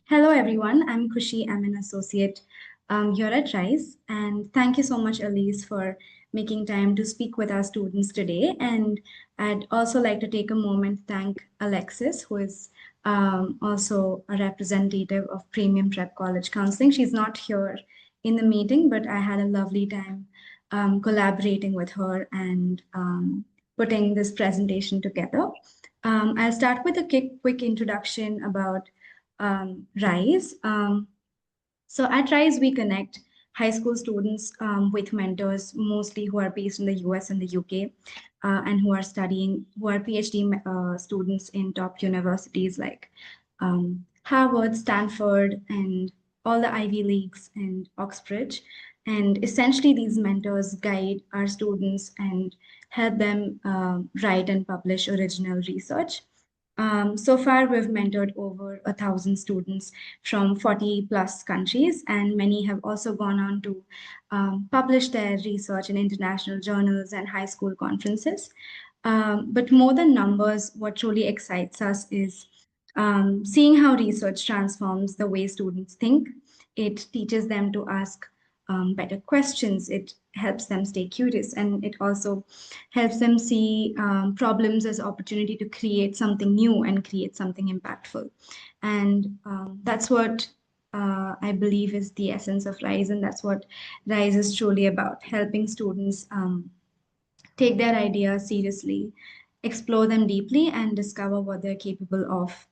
Hello, everyone. I'm Kushi. I'm an associate here at Rise. And thank you so much, Alyse, for making time to speak with our students today. And I'd also like to take a moment to thank Alexis, who is also a representative of Premium Prep College Counseling. She's not here in the meeting, but I had a lovely time collaborating with her and putting this presentation together. I'll start with a quick introduction about Rise. So at Rise, we connect high school students with mentors, mostly who are based in the US and the UK, and who are PhD students in top universities like Harvard, Stanford, and all the Ivy Leagues and Oxbridge. And essentially, these mentors guide our students and help them write and publish original research. So far, we've mentored over 1,000 students from 40 plus countries, and many have also gone on to publish their research in international journals and high school conferences. But more than numbers, what truly excites us is seeing how research transforms the way students think. It teaches them to ask better questions. It helps them stay curious, and it also helps them see problems as opportunity to create something new and create something impactful. And that's what I believe is the essence of Rise, and that's what Rise is truly about, helping students take their ideas seriously, explore them deeply, and discover what they're capable of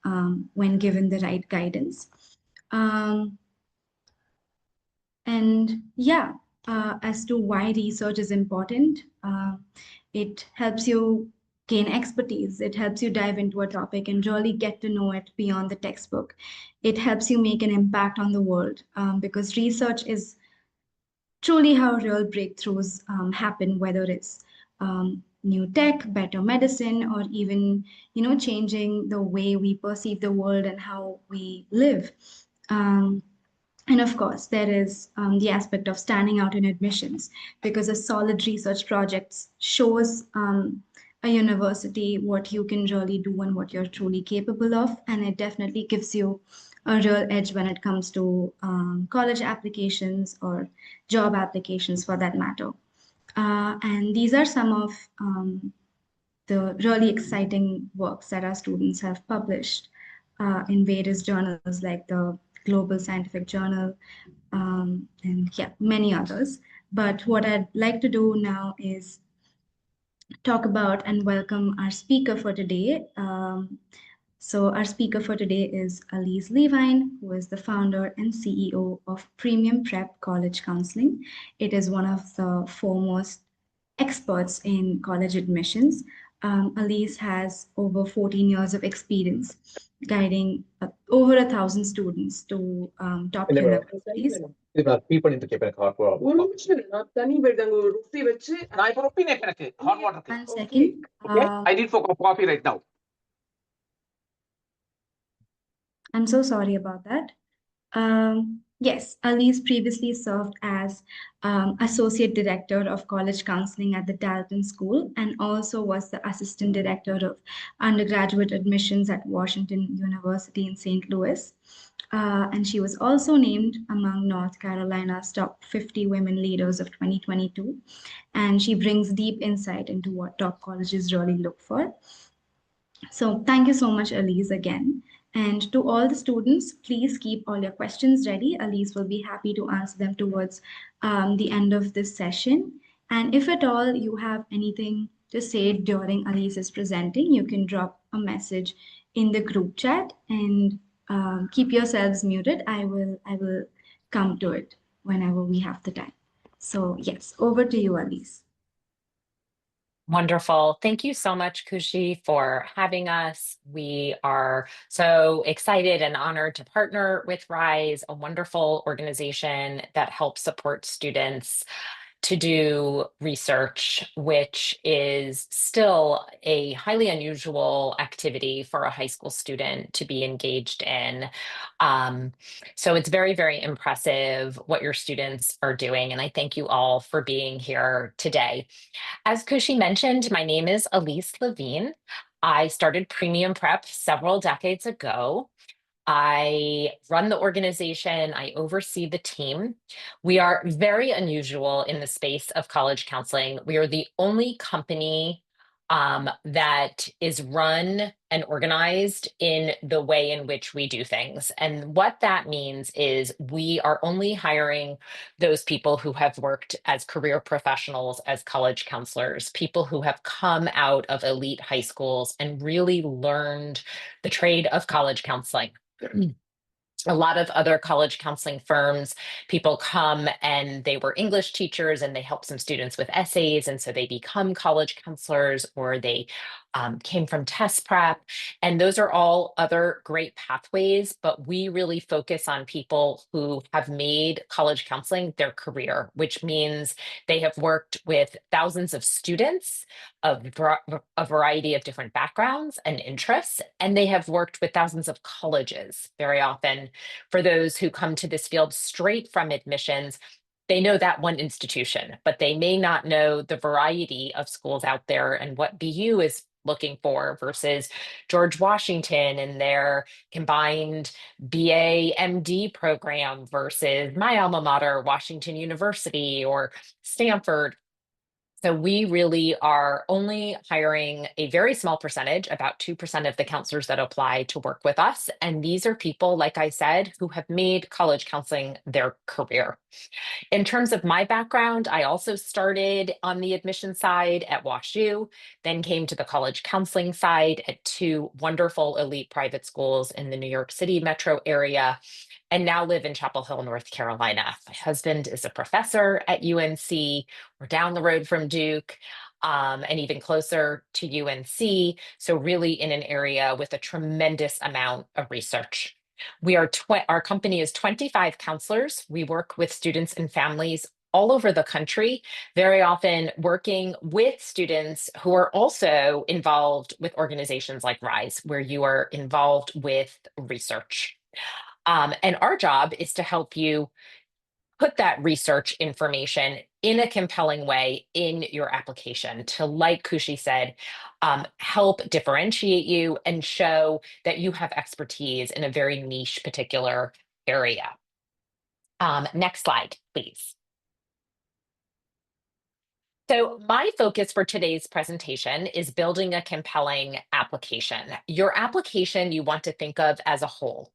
when given the right guidance. Um, and yeah, as to why research is important, it helps you gain expertise. It helps you dive into a topic and really get to know it beyond the textbook. It helps you make an impact on the world because research is truly how real breakthroughs happen, whether it's new tech, better medicine, or even changing the way we perceive the world and how we live. Um, and of course, there is the aspect of standing out in admissions because a solid research project shows a university what you can really do and what you're truly capable of. And it definitely gives you a real edge when it comes to college applications or job applications for that matter. And these are some of the really exciting works that our students have published in various journals like the Global Scientific Journal, and yeah, many others. But what I'd like to do now is talk about and welcome our speaker for today. So our speaker for today is Alyse Levine, who is the founder and CEO of Premium Prep College Counseling. It is one of the foremost experts in college admissions. Alyse has over 14 years of experience guiding over 1,000 students to top universities. People into keep hot water. One second. I need for coffee right now. I'm so sorry about that. Yes, Alyse previously served as Associate Director of College Counseling at the Dalton School and also was the Assistant Director of Undergraduate Admissions at Washington University in St. Louis. And she was also named among North Carolina's top 50 women leaders of 2022. And she brings deep insight into what top colleges really look for. So thank you so much, Alyse, again. And to all the students, please keep all your questions ready. Alyse will be happy to answer them towards the end of this session. And if at all you have anything to say during Alyse's presenting, you can drop a message in the group chat and keep yourselves muted. I will come to it whenever we have the time. So yes, over to you, Alyse. Wonderful. Thank you so much, Kushi, for having us. We are so excited and honored to partner with Rise, a wonderful organization that helps support students to do research, which is still a highly unusual activity for a high school student to be engaged in. So it's very, very impressive what your students are doing. And I thank you all for being here today. As Kushi mentioned, my name is Alyse Levine. I started Premium Prep several decades ago. I run the organization, I oversee the team. We are very unusual in the space of college counseling. We are the only company that is run and organized in the way in which we do things. And what that means is we are only hiring those people who have worked as career professionals, as college counselors, people who have come out of elite high schools and really learned the trade of college counseling. A lot of other college counseling firms, people come and they were English teachers and they help some students with essays. And so they become college counselors, or they came from test prep. And those are all other great pathways. But we really focus on people who have made college counseling their career, which means they have worked with thousands of students of a variety of different backgrounds and interests. And they have worked with thousands of colleges. Very often, for those who come to this field straight from admissions, they know that one institution, but they may not know the variety of schools out there and what BU is looking for versus George Washington and their combined BA MD program versus my alma mater, Washington University or Stanford. So we really are only hiring a very small percentage, about 2% of the counselors that apply to work with us. And these are people, like I said, who have made college counseling their career. In terms of my background, I also started on the admission side at WashU, then came to the college counseling side at two wonderful elite private schools in the New York City metro area, and now live in Chapel Hill, North Carolina. My husband is a professor at UNC. We're down the road from Duke. And even closer to UNC. So really in an area with a tremendous amount of research. Our company is 25 counselors. We work with students and families all over the country, very often working with students who are also involved with organizations like RISE, where you are involved with research. And our job is to help you put that research information in a compelling way in your application to, like Kushi said, help differentiate you and show that you have expertise in a very niche particular area. Next slide, please. So my focus for today's presentation is building a compelling application. Your application you want to think of as a whole.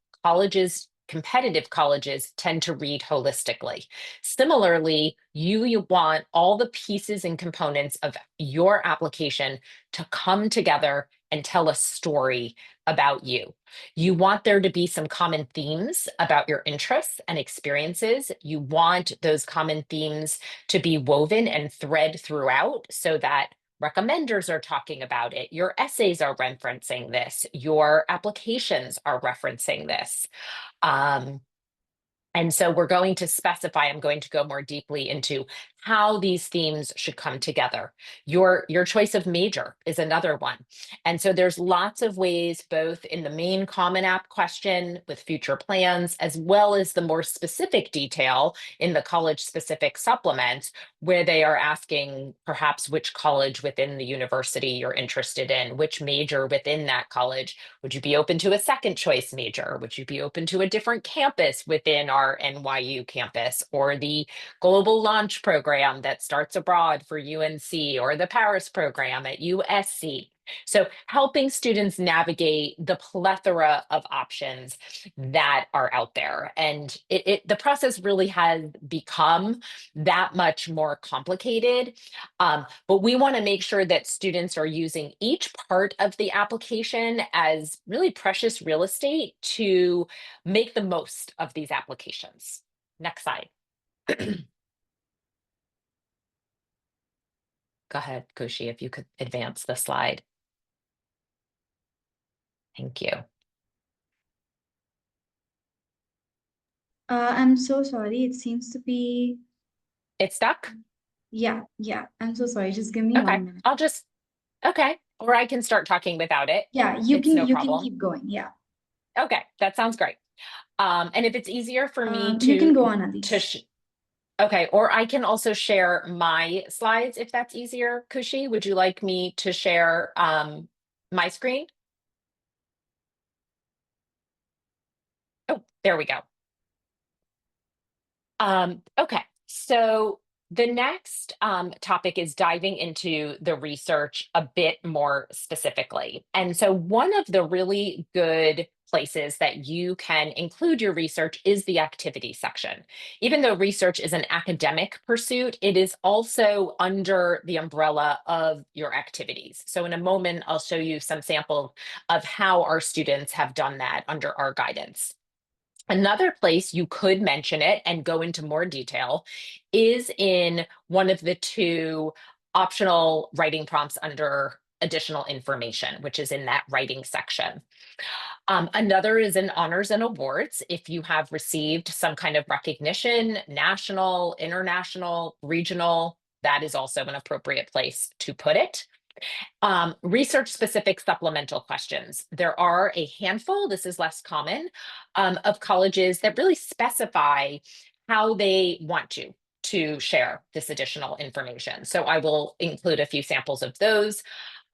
Competitive colleges tend to read holistically. Similarly, you want all the pieces and components of your application to come together and tell a story about you. You want there to be some common themes about your interests and experiences. You want those common themes to be woven and thread throughout so that recommenders are talking about it. Your essays are referencing this. Your applications are referencing this. And so we're going to specify, I'm going to go more deeply into how these themes should come together. Your choice of major is another one. And so there's lots of ways, both in the main Common App question with future plans, as well as the more specific detail in the college-specific supplements, where they are asking perhaps which college within the university you're interested in, which major within that college. Would you be open to a second choice major? Would you be open to a different campus within our NYU campus, or the global launch program that starts abroad for UNC, or the Paris program at USC? So helping students navigate the plethora of options that are out there. And the process really has become that much more complicated. But we want to make sure that students are using each part of the application as really precious real estate to make the most of these applications. Next slide. Go ahead, Kushi, if you could advance the slide. Thank you. I'm so sorry. It seems to be. It's stuck? Yeah. I'm so sorry. Just give me Okay. 1 minute. Okay. Or I can start talking without it. Yeah, you It's can no you can problem. keep going. Yeah. Okay, that sounds great. And if it's easier for me You can go on, Alyse. okay, or I can also share my slides if that's easier. Kushi, would you like me to share my screen? There we go. Okay, so the next topic is diving into the research a bit more specifically. And so one of the really good places that you can include your research is the activity section. Even though research is an academic pursuit, it is also under the umbrella of your activities. So in a moment, I'll show you some samples of how our students have done that under our guidance. Another place you could mention it and go into more detail is in one of the two optional writing prompts under additional information, which is in that writing section. Another is in honors and awards. If you have received some kind of recognition, national, international, regional, that is also an appropriate place to put it. Research-specific supplemental questions. There are a handful, this is less common, of colleges that really specify how they want to share this additional information. So I will include a few samples of those.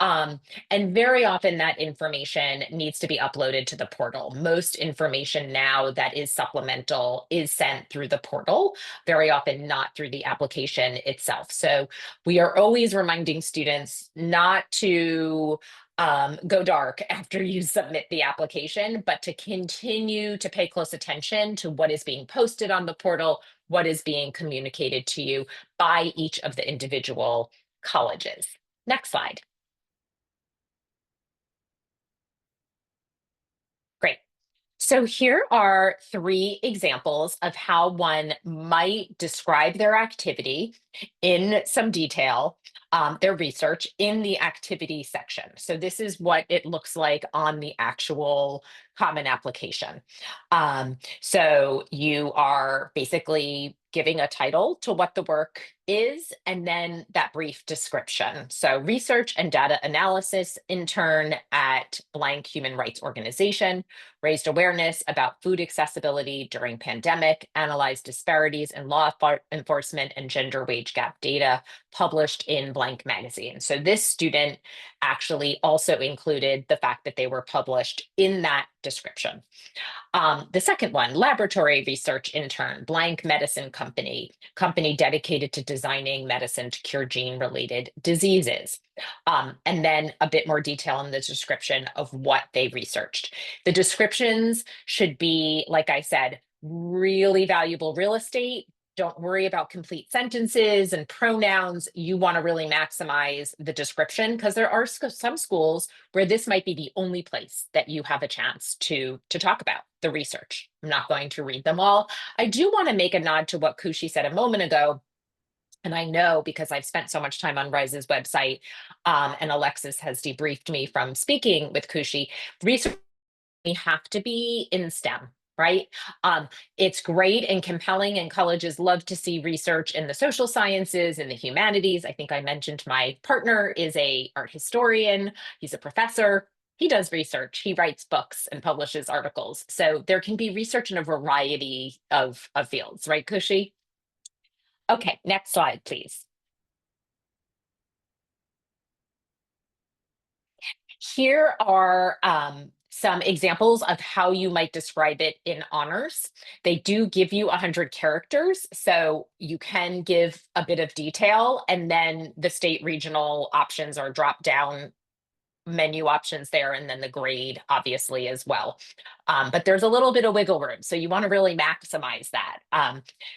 And very often that information needs to be uploaded to the portal. Most information now that is supplemental is sent through the portal, very often not through the application itself. So we are always reminding students not to go dark after you submit the application, but to continue to pay close attention to what is being posted on the portal, what is being communicated to you by each of the individual colleges. Next slide. Great. So here are 3 examples of how one might describe their activity in some detail, their research in the activity section. So this is what it looks like on the actual Common Application. So you are basically giving a title to what the work is, and then that brief description. So research and data analysis intern at blank human rights organization, raised awareness about food accessibility during pandemic, analyzed disparities in law enforcement and gender wage gap data, published in blank magazine. So this student actually also included the fact that they were published in that description. The second one, laboratory research intern, blank medicine company dedicated to designing medicine to cure gene-related diseases. And then a bit more detail in the description of what they researched. The descriptions should be, like I said, really valuable real estate. Don't worry about complete sentences and pronouns. You want to really maximize the description because there are some schools where this might be the only place that you have a chance to talk about the research. I'm not going to read them all. I do want to make a nod to what Kushi said a moment ago. And I know because I've spent so much time on Rise's website, and Alexis has debriefed me from speaking with Kushi, research have to be in STEM. Right? It's great and compelling, and colleges love to see research in the social sciences and the humanities. I think I mentioned my partner is an art historian. He's a professor. He does research. He writes books and publishes articles. So there can be research in a variety of fields, right, Kushi? Okay, next slide, please. Here are some examples of how you might describe it in honors. They do give you 100 characters, so you can give a bit of detail, and then the state regional options are drop down menu options there, and then the grade obviously as well. But there's a little bit of wiggle room, so you want to really maximize that.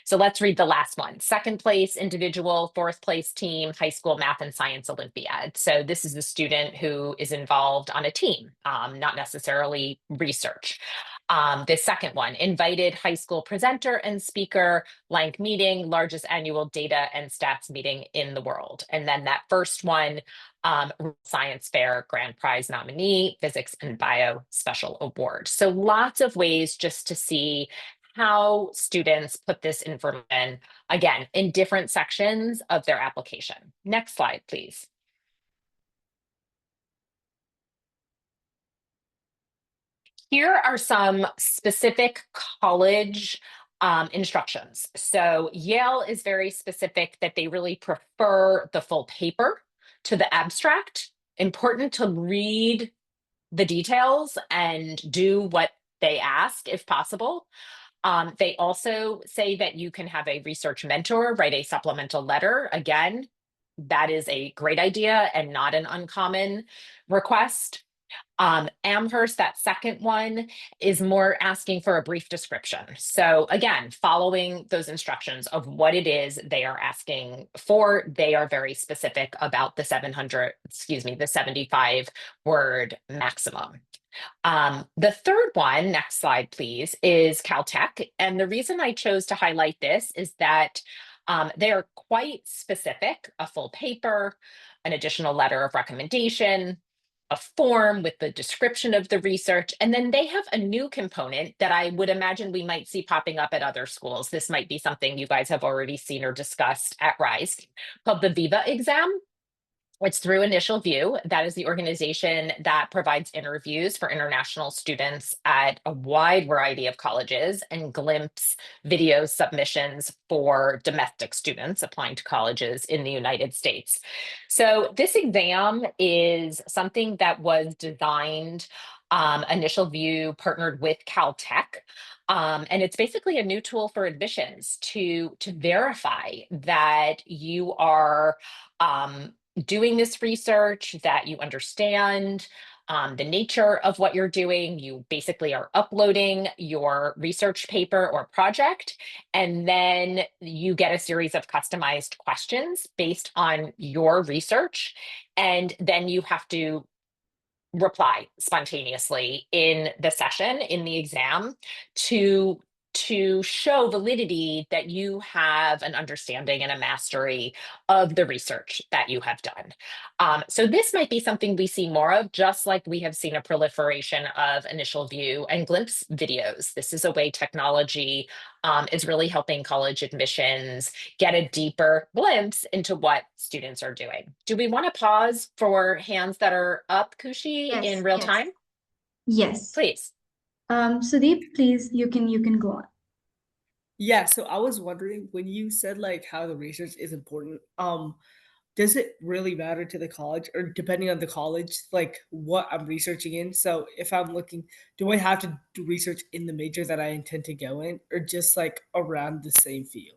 So let's read the last one. Second place individual, fourth place team, high school math and science Olympiad. So this is a student who is involved on a team, not necessarily research. The second one, invited high school presenter and speaker, blank meeting, largest annual data and stats meeting in the world. And then that first one, science fair grand prize nominee, physics and bio special award. So lots of ways just to see how students put this information, again, in different sections of their application. Next slide, please. Here are some specific college instructions. So Yale is very specific that they really prefer the full paper to the abstract. Important to read the details and do what they ask if possible. They also say that you can have a research mentor write a supplemental letter. Again, that is a great idea and not an uncommon request. Amherst, that second one, is more asking for a brief description. So again, following those instructions of what it is they are asking for, they are very specific about the 75 word maximum. The third one, next slide, please, is Caltech. And the reason I chose to highlight this is that they are quite specific: a full paper, an additional letter of recommendation, a form with the description of the research. And then they have a new component that I would imagine we might see popping up at other schools. This might be something you guys have already seen or discussed at RISE, called the Viva exam. It's through Initial View. That is the organization that provides interviews for international students at a wide variety of colleges, and Glimpse video submissions for domestic students applying to colleges in the United States. So this exam is something that was designed, Initial View partnered with Caltech. And it's basically a new tool for admissions to verify that you are doing this research, that you understand the nature of what you're doing. You basically are uploading your research paper or project, and then you get a series of customized questions based on your research. And then you have to reply spontaneously in the session, in the exam, to show validity that you have an understanding and a mastery of the research that you have done. So this might be something we see more of, just like we have seen a proliferation of Initial View and Glimpse videos. This is a way technology is really helping college admissions get a deeper glimpse into what students are doing. Do we want to pause for hands that are up, Kushi, in real time? Yes. Please. Sudeep, please, you can go on. Yeah, so I was wondering, when you said like how the research is important, does it really matter to the college, or depending on the college, like what I'm researching in? So if I'm looking, do I have to do research in the major that I intend to go in, or just like around the same field?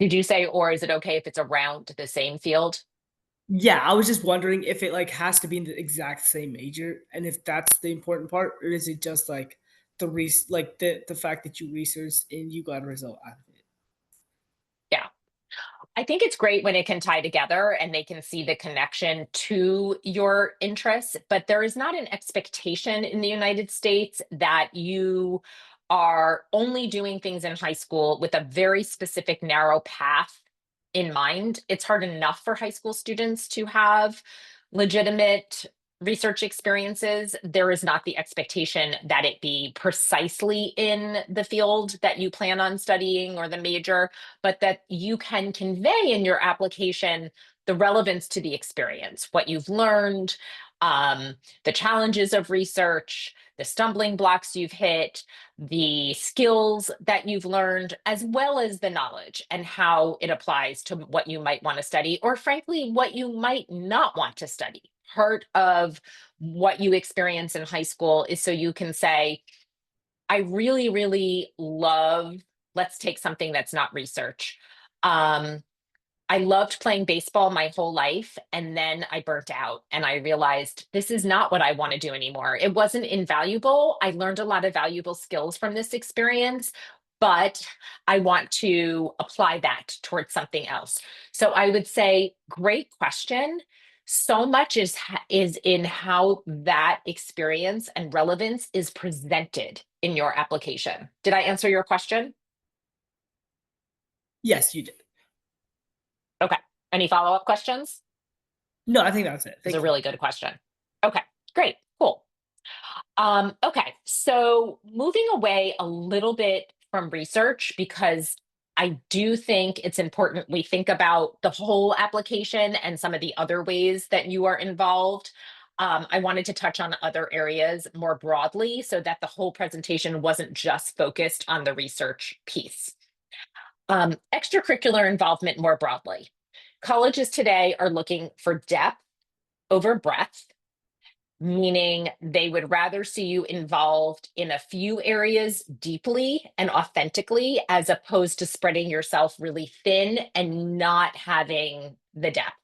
Did you say, or is it okay if it's around the same field? Yeah, I was just wondering if it like has to be in the exact same major, and if that's the important part, or is it just like the fact that you researched and you got a result out of it? Yeah. I think it's great when it can tie together and they can see the connection to your interests, but there is not an expectation in the United States that you are only doing things in high school with a very specific narrow path in mind. It's hard enough for high school students to have legitimate research experiences. There is not the expectation that it be precisely in the field that you plan on studying or the major, but that you can convey in your application the relevance to the experience, what you've learned, the challenges of research, the stumbling blocks you've hit, the skills that you've learned, as well as the knowledge and how it applies to what you might want to study, or frankly, what you might not want to study. Part of what you experience in high school is so you can say, I really, really love, let's take something that's not research. I loved playing baseball my whole life, and then I burnt out and I realized this is not what I want to do anymore. It wasn't invaluable. I learned a lot of valuable skills from this experience, but I want to apply that towards something else. So I would say, great question. So much is in how that experience and relevance is presented in your application. Did I answer your question? Yes, you did. Okay. Any follow-up questions? No, I think that's it. It's a really good question. Okay, great, cool. Okay, so moving away a little bit from research, because I do think it's important we think about the whole application and some of the other ways that you are involved. I wanted to touch on other areas more broadly so that the whole presentation wasn't just focused on the research piece. Extracurricular involvement more broadly. Colleges today are looking for depth over breadth. meaning they would rather see you involved in a few areas deeply and authentically, as opposed to spreading yourself really thin and not having the depth.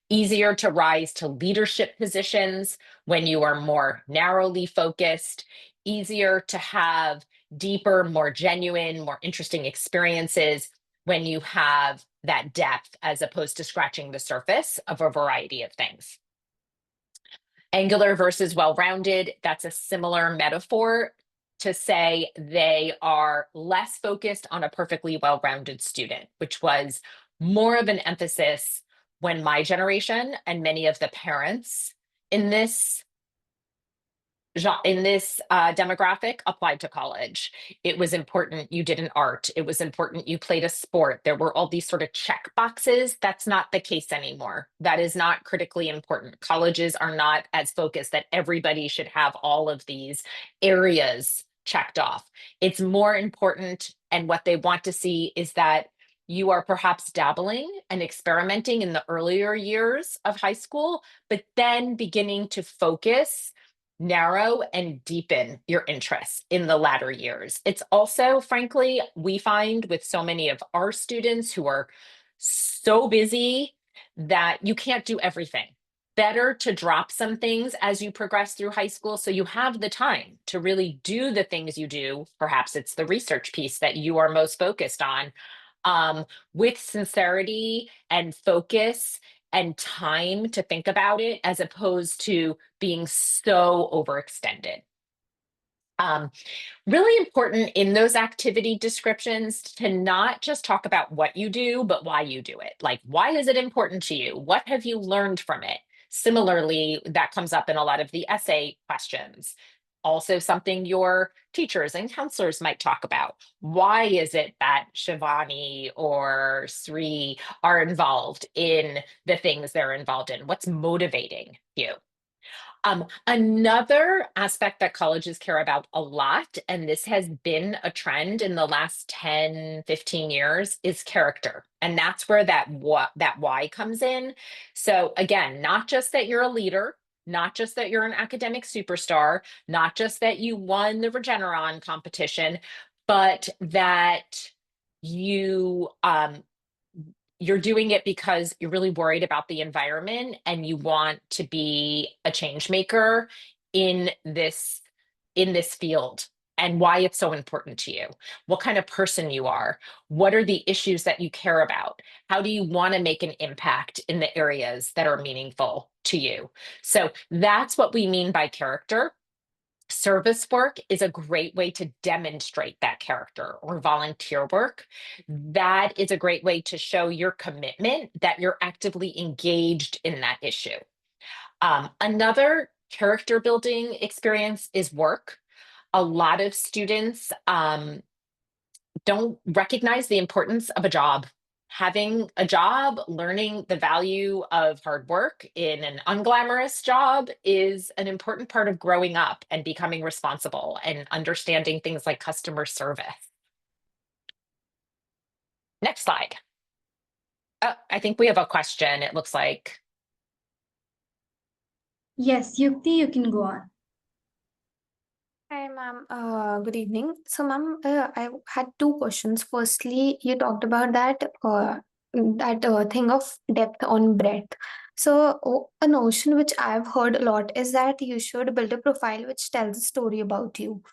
Easier to rise to leadership positions when you are more narrowly focused, easier to have deeper, more genuine, more interesting experiences when you have that depth, as opposed to scratching the surface of a variety of things. Angular versus well-rounded, that's a similar metaphor to say they are less focused on a perfectly well-rounded student, which was more of an emphasis when my generation and many of the parents in this demographic applied to college. It was important you did an art. It was important you played a sport. There were all these sort of check boxes. That's not the case anymore. That is not critically important. Colleges are not as focused that everybody should have all of these areas checked off. It's more important, and what they want to see is that you are perhaps dabbling and experimenting in the earlier years of high school, but then beginning to focus, narrow, and deepen your interests in the latter years. It's also, frankly, we find with so many of our students who are so busy that you can't do everything. Better to drop some things as you progress through high school so you have the time to really do the things you do. Perhaps it's the research piece that you are most focused on, with sincerity and focus and time to think about it, as opposed to being so overextended. Really important in those activity descriptions to not just talk about what you do, but why you do it. Like, why is it important to you? What have you learned from it? Similarly, that comes up in a lot of the essay questions. Also something your teachers and counselors might talk about. Why is it that Shivani or Sri are involved in the things they're involved in? What's motivating you? Another aspect that colleges care about a lot, and this has been a trend in the last 10, 15 years, is character. And that's where that why comes in. So again, not just that you're a leader, not just that you're an academic superstar, not just that you won the Regeneron competition, but that you're doing it because you're really worried about the environment and you want to be a change maker in this field, and why it's so important to you, what kind of person you are, what are the issues that you care about, how do you want to make an impact in the areas that are meaningful to you. So that's what we mean by character. Service work is a great way to demonstrate that character, or volunteer work. That is a great way to show your commitment, that you're actively engaged in that issue. Another character building experience is work. A lot of students don't recognize the importance of a job. Having a job, learning the value of hard work in an unglamorous job is an important part of growing up and becoming responsible and understanding things like customer service. Next slide. Oh, I think we have a question, it looks like. Yes, Yukti, you can go on. Hi, ma'am. Good evening. So, ma'am, I had two questions. Firstly, you talked about that thing of depth on breadth. So, a notion which I've heard a lot is that you should build a profile which tells a story about you.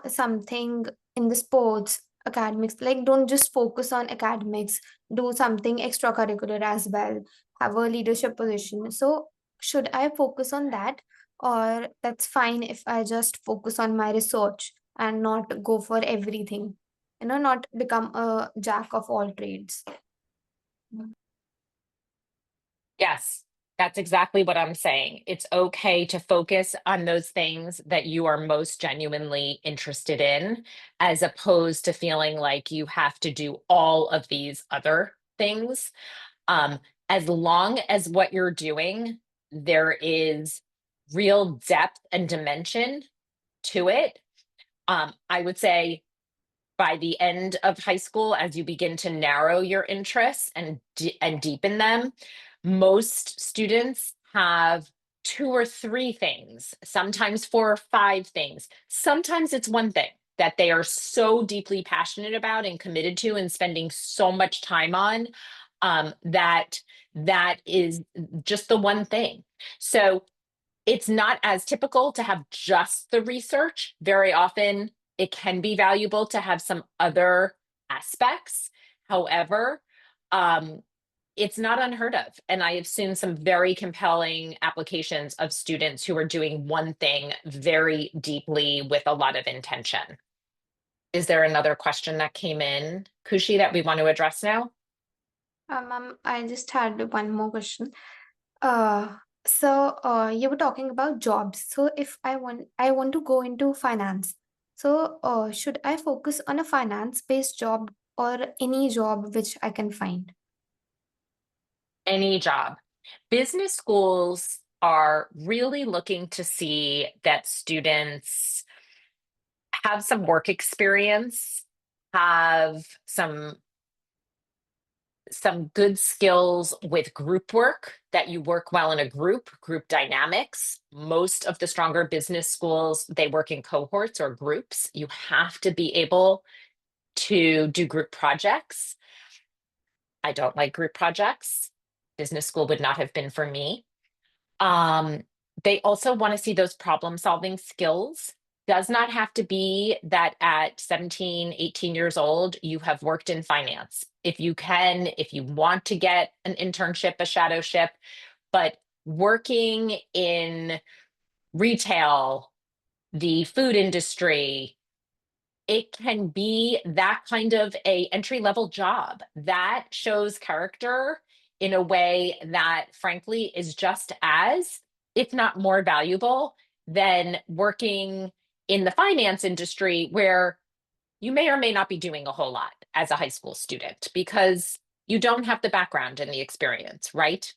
Something in the sports, academics. Like, don't just focus on academics. Do something extracurricular as well. Have a leadership position. So, should I focus on that? Or that's fine if I just focus on my research and not go for everything, not become a jack of all trades. Yes, that's exactly what I'm saying. It's okay to focus on those things that you are most genuinely interested in, as opposed to feeling like you have to do all of these other things. As long as what you're doing, there is real depth and dimension to it. I would say by the end of high school, as you begin to narrow your interests and deepen them, most students have 2 or 3 things, sometimes 4 or 5 things. Sometimes it's one thing that they are so deeply passionate about and committed to and spending so much time on, that that is just the one thing. So it's not as typical to have just the research. Very often it can be valuable to have some other aspects. However, um, it's not unheard of. And I have seen some very compelling applications of students who are doing one thing very deeply with a lot of intention. Is there another question that came in, Kushi, that we want to address now? I just had one more question. Uh, so you were talking about jobs. So if I want to go into finance. So should I focus on a finance-based job or any job which I can find? Any job. Business schools are really looking to see that students have some work experience, have some good skills with group work, that you work well in a group dynamics. Most of the stronger business schools, they work in cohorts or groups. You have to be able to do group projects. I don't like group projects. Business school would not have been for me. They also want to see those problem solving skills. Does not have to be that at 17, 18 years old, you have worked in finance. If you can, if you want to get an internship, a shadowship, but working in retail, the food industry, it can be that kind of a entry level job that shows character in a way that frankly is just as, if not more valuable than working in the finance industry, where you may or may not be doing a whole lot as a high school student because you don't have the background and the experience, right?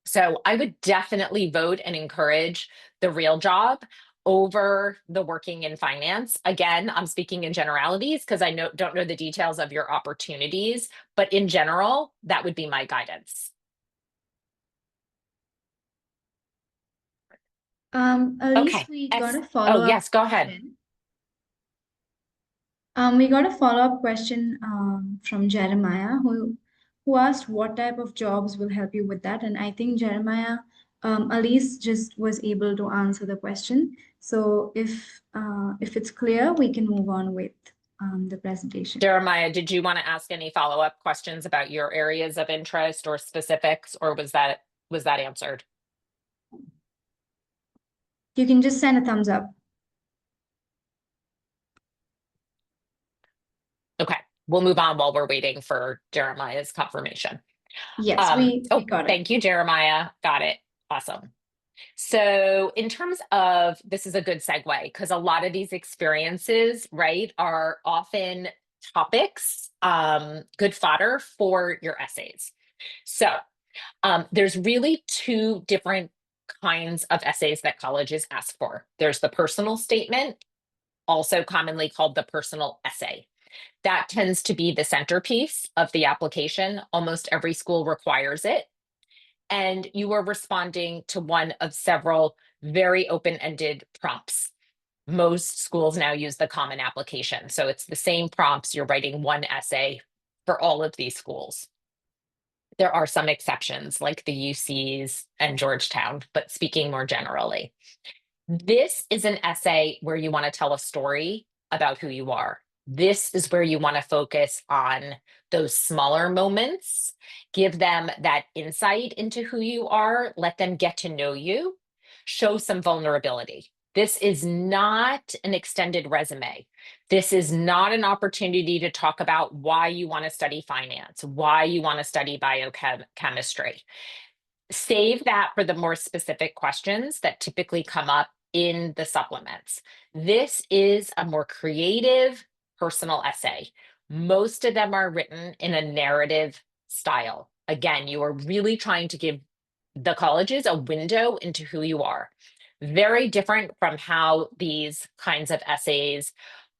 So I would definitely vote and encourage the real job over the working in finance. Again, I'm speaking in generalities because I don't know the details of your opportunities, but in general, that would be my guidance. Alyse, Okay. we got a Oh, follow-up yes, go ahead. question. We got a follow-up question from Jeremiah, who asked what type of jobs will help you with that. And I think Jeremiah, Alyse just was able to answer the question. So if it's clear, we can move on with the presentation. Jeremiah, did you want to ask any follow-up questions about your areas of interest or specifics, or was that answered? You can just send a thumbs up. Okay, we'll move on while we're waiting for Jeremiah's confirmation. Yes, we got it. Thank you, Jeremiah. Got it. Awesome. So in terms of, this is a good segue because a lot of these experiences, right, are often topics, good fodder for your essays. So there's really 2 different kinds of essays that colleges ask for. There's the personal statement, also commonly called the personal essay. That tends to be the centerpiece of the application. Almost every school requires it. And you are responding to one of several very open-ended prompts. Most schools now use the common application. So it's the same prompts. You're writing one essay for all of these schools. There are some exceptions like the UCs and Georgetown, but speaking more generally, this is an essay where you want to tell a story about who you are. This is where you want to focus on those smaller moments, give them that insight into who you are, let them get to know you, show some vulnerability. This is not an extended resume. This is not an opportunity to talk about why you want to study finance, why you want to study biochemistry. Save that for the more specific questions that typically come up in the supplements. This is a more creative, personal essay. Most of them are written in a narrative style. Again, you are really trying to give the colleges a window into who you are. Very different from how these kinds of essays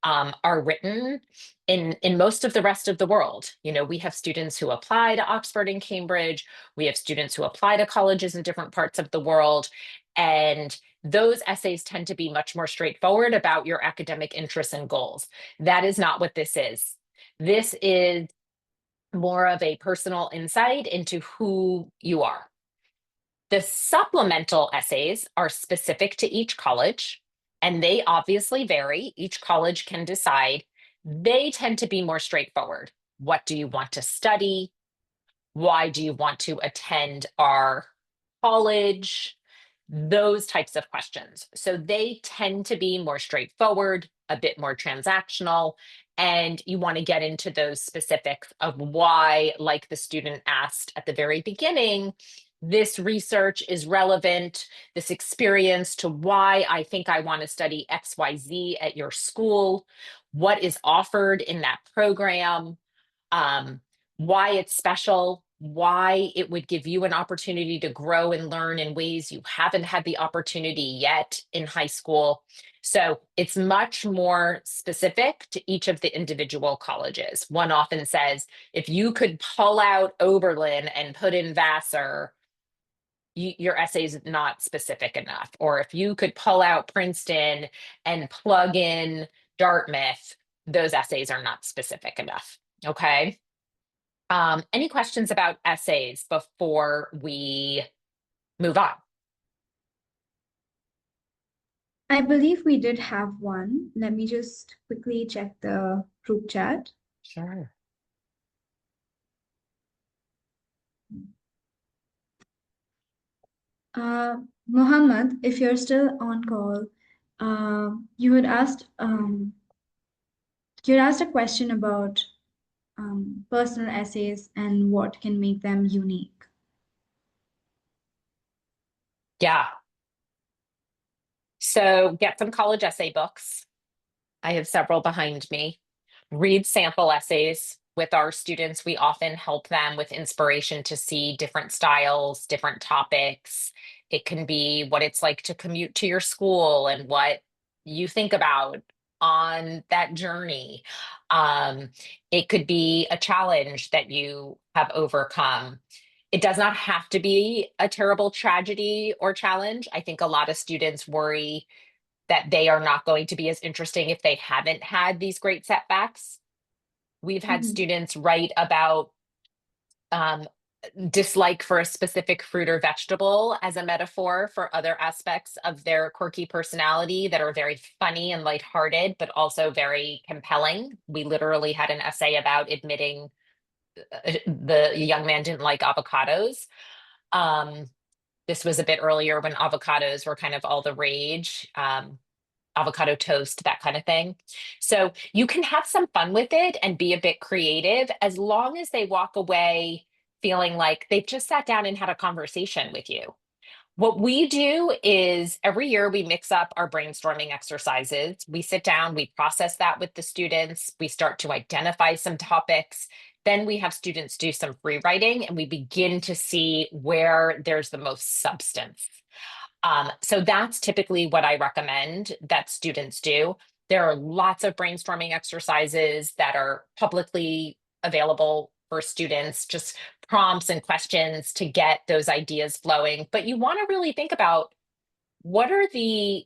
are written in most of the rest of the world. We have students who apply to Oxford and Cambridge. We have students who apply to colleges in different parts of the world. And those essays tend to be much more straightforward about your academic interests and goals. That is not what this is. This is more of a personal insight into who you are. The supplemental essays are specific to each college, and they obviously vary. Each college can decide. They tend to be more straightforward. What do you want to study? Why do you want to attend our college? Those types of questions. So they tend to be more straightforward, a bit more transactional, and you want to get into those specifics of why, like the student asked at the very beginning, this research is relevant, this experience to why I think I want to study XYZ at your school, what is offered in that program, why it's special, why it would give you an opportunity to grow and learn in ways you haven't had the opportunity yet in high school. So it's much more specific to each of the individual colleges. One often says, if you could pull out Oberlin and put in Vassar, your essay is not specific enough. Or if you could pull out Princeton and plug in Dartmouth, those essays are not specific enough. Okay. Any questions about essays before we move on? I believe we did have one. Let me just quickly check the group chat. Sure. Mohammed, if you're still on call, you had asked a question about personal essays and what can make them unique. Yeah. So get some college essay books. I have several behind me. Read sample essays with our students. We often help them with inspiration to see different styles, different topics. It can be what it's like to commute to your school and what you think about on that journey. It could be a challenge that you have overcome. It does not have to be a terrible tragedy or challenge. I think a lot of students worry that they are not going to be as interesting if they haven't had these great setbacks. We've had students write about dislike for a specific fruit or vegetable as a metaphor for other aspects of their quirky personality that are very funny and lighthearted, but also very compelling. We literally had an essay about admitting the young man didn't like avocados. This was a bit earlier when avocados were kind of all the rage. Avocado toast, that kind of thing. So you can have some fun with it and be a bit creative as long as they walk away feeling like they've just sat down and had a conversation with you. What we do is every year we mix up our brainstorming exercises. We sit down, we process that with the students, we start to identify some topics. Then we have students do some free writing and we begin to see where there's the most substance. So that's typically what I recommend that students do. There are lots of brainstorming exercises that are publicly available for students, just prompts and questions to get those ideas flowing. But you want to really think about what are the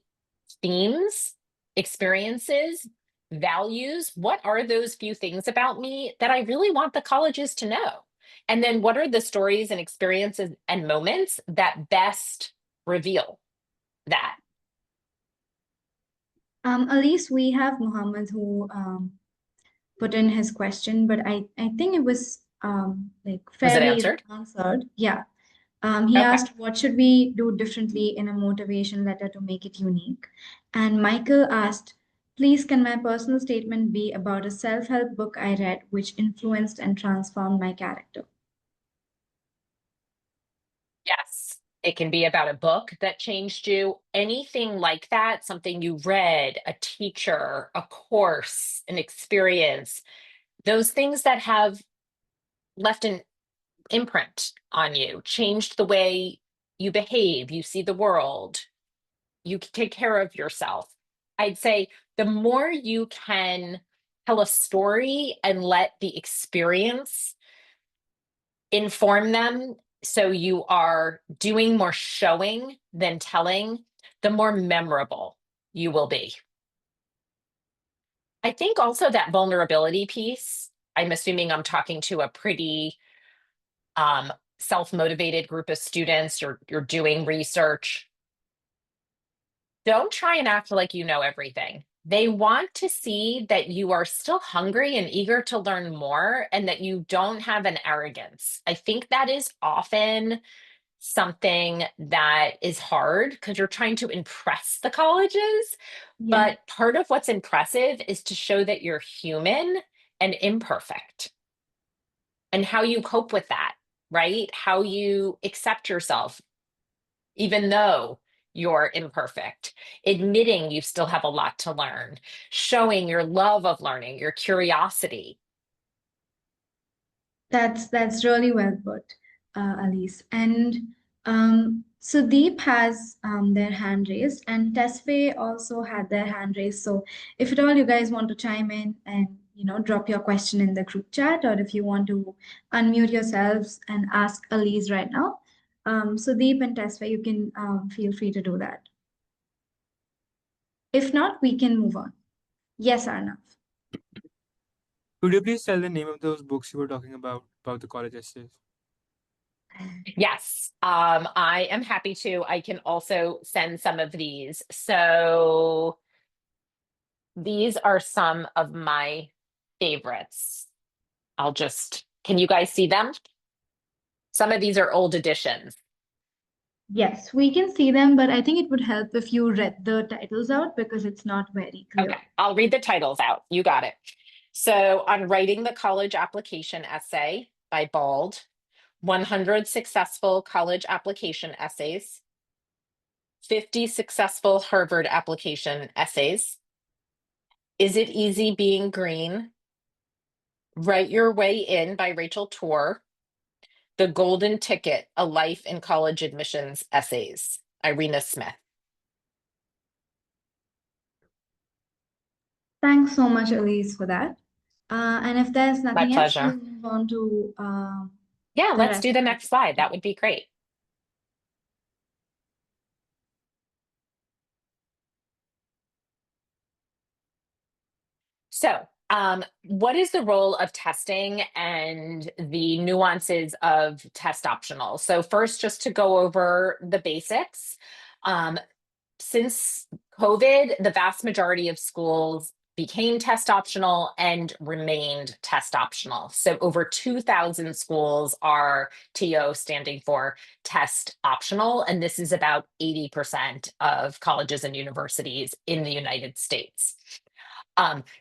themes, experiences, values? What are those few things about me that I really want the colleges to know? And then what are the stories and experiences and moments that best reveal that? Alyse, we have Muhammad who put in his question, but I think it was like Was it fairly answered? answered. Yeah. He Okay. asked, what should we do differently in a motivation letter to make it unique? And Michael asked, please, can my personal statement be about a self-help book I read which influenced and transformed my character? Yes. It can be about a book that changed you, anything like that, something you read, a teacher, a course, an experience, those things that have left an imprint on you, changed the way you behave, you see the world, you take care of yourself. I'd say the more you can tell a story and let the experience inform them. So you are doing more showing than telling, the more memorable you will be. I think also that vulnerability piece, I'm assuming I'm talking to a pretty self-motivated group of students. You're doing research. Don't try and act like you know everything. They want to see that you are still hungry and eager to learn more and that you don't have an arrogance. I think that is often something that is hard because you're trying to impress the colleges. Yeah. But part of what's impressive is to show that you're human and imperfect and how you cope with that, right? How you accept yourself, even though you're imperfect, admitting you still have a lot to learn, showing your love of learning, your curiosity. That's really well put, Alyse. And so Deep has their hand raised, and Tesfaye also had their hand raised. So if at all you guys want to chime in and drop your question in the group chat, or if you want to unmute yourselves and ask Alyse right now, so Deep and Tesfaye, you can feel free to do that. If not, we can move on. Yes, Arnav. Could you please tell the name of those books you were talking about the college essays? Yes, I am happy to. I can also send some of these. So these are some of my favorites. Can you guys see them? Some of these are old editions. Yes, we can see them, but I think it would help if you read the titles out because it's not very clear. Okay, I'll read the titles out. You got it. So on writing the college application essay by Bald, 100 successful college application essays, 50 successful Harvard application essays, Is It Easy Being Green, Write Your Way In by Rachel Tour, The Golden Ticket, A Life in College Admissions Essays, Irina Smith. Thanks so much, Elise, for that. And if there's My nothing else, pleasure. we'll move on to Yeah, the let's rest do the of next slide. That would be great. So, what is the role of testing and the nuances of test optional? So first, just to go over the basics. Since COVID, the vast majority of schools became test optional and remained test optional. So over 2,000 schools are TO, standing for test optional, and this is about 80% of colleges and universities in the United States.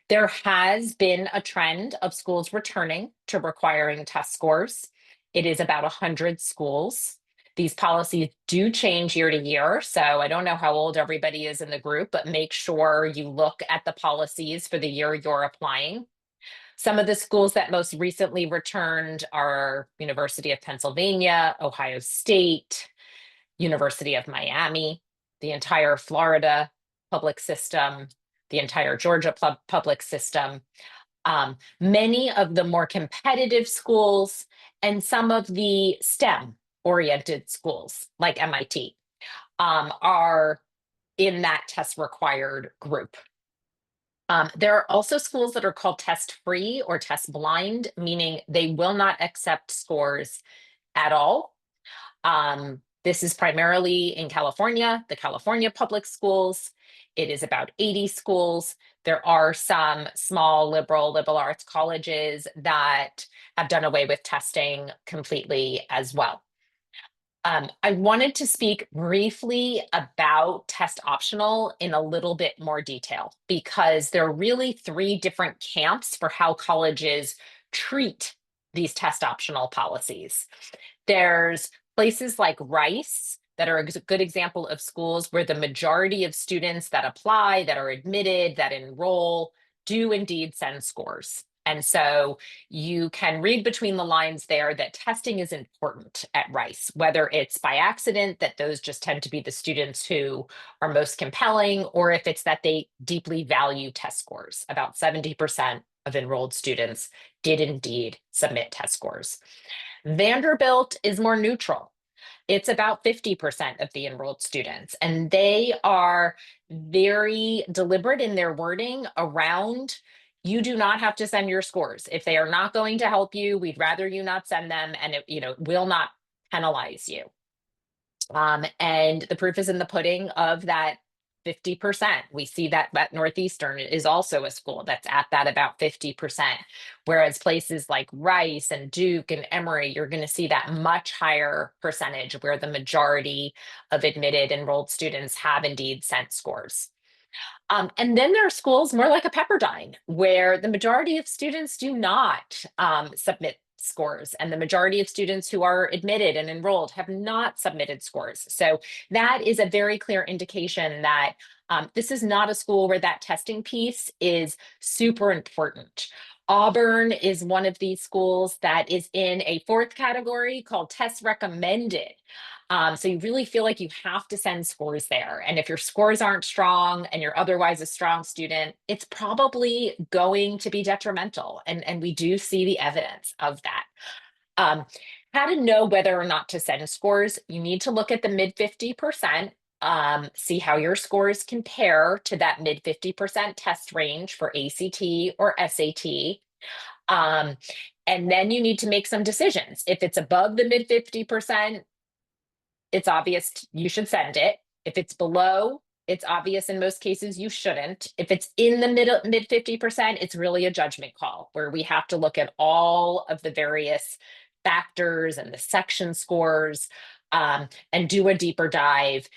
There has been a trend of schools returning to requiring test scores. It is about 100 schools. These policies do change year to year, so I don't know how old everybody is in the group, but make sure you look at the policies for the year you're applying. Some of the schools that most recently returned are University of Pennsylvania, Ohio State, University of Miami, the entire Florida public system, the entire Georgia public system, many of the more competitive schools, and some of the STEM-oriented schools like MIT are in that test required group. There are also schools that are called test free or test blind, meaning they will not accept scores at all. This is primarily in California, the California public schools. It is about 80 schools. There are some small liberal arts colleges that have done away with testing completely as well. I wanted to speak briefly about test optional in a little bit more detail because there are really three different camps for how colleges treat these test optional policies. There's places like Rice that are a good example of schools where the majority of students that apply, that are admitted, that enroll, do indeed send scores. And so you can read between the lines there that testing is important at Rice, whether it's by accident that those just tend to be the students who are most compelling, or if it's that they deeply value test scores. About 70% of enrolled students did indeed submit test scores. Vanderbilt is more neutral. It's about 50% of the enrolled students, and they are very deliberate in their wording around you do not have to send your scores. If they are not going to help you, we'd rather you not send them, and it, will not penalize you. And the proof is in the pudding of that 50%. We see that Northeastern is also a school that's at that about 50%. Whereas places like Rice and Duke and Emory, you're going to see that much higher percentage where the majority of admitted enrolled students have indeed sent scores. And then there are schools more like a Pepperdine, where the majority of students do not submit scores, and the majority of students who are admitted and enrolled have not submitted scores. So that is a very clear indication that this is not a school where that testing piece is super important. Auburn is one of these schools that is in a fourth category called test recommended. So you really feel like you have to send scores there. And if your scores aren't strong and you're otherwise a strong student, it's probably going to be detrimental. And we do see the evidence of that. How to know whether or not to send scores, you need to look at the mid 50%, see how your scores compare to that mid 50% test range for ACT or SAT. And then you need to make some decisions. If it's above the mid 50%, it's obvious you should send it. If it's below, it's obvious in most cases you shouldn't. If it's in the mid 50%, it's really a judgment call where we have to look at all of the various factors and the section scores and do a deeper dive.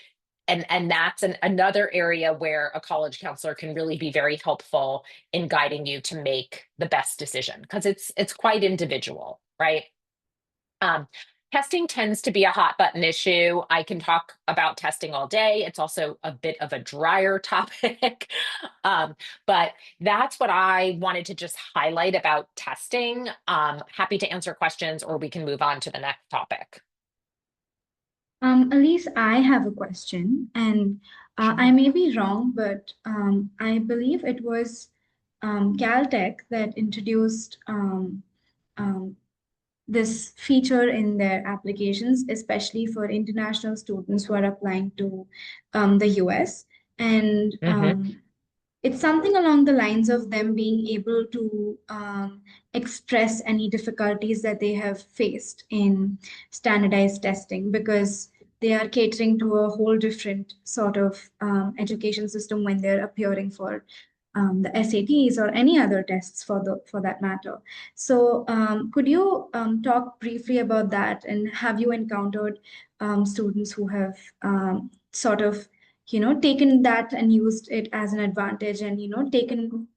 And that's another area where a college counselor can really be very helpful in guiding you to make the best decision, because it's quite individual, right? Testing tends to be a hot button issue. I can talk about testing all day. It's also a bit of a drier topic. But that's what I wanted to just highlight about testing. Happy to answer questions, or we can move on to the next topic. Alyse, I have a question, and I may be wrong, but I believe it was Caltech that introduced this feature in their applications, especially for international students who are applying to the US. And it's something along the lines of them being able to express any difficulties that they have faced in standardized testing, because they are catering to a whole different sort of education system when they're appearing for the SATs or any other tests for that matter. So could you talk briefly about that, and have you encountered students who have sort of taken that and used it as an advantage, and taken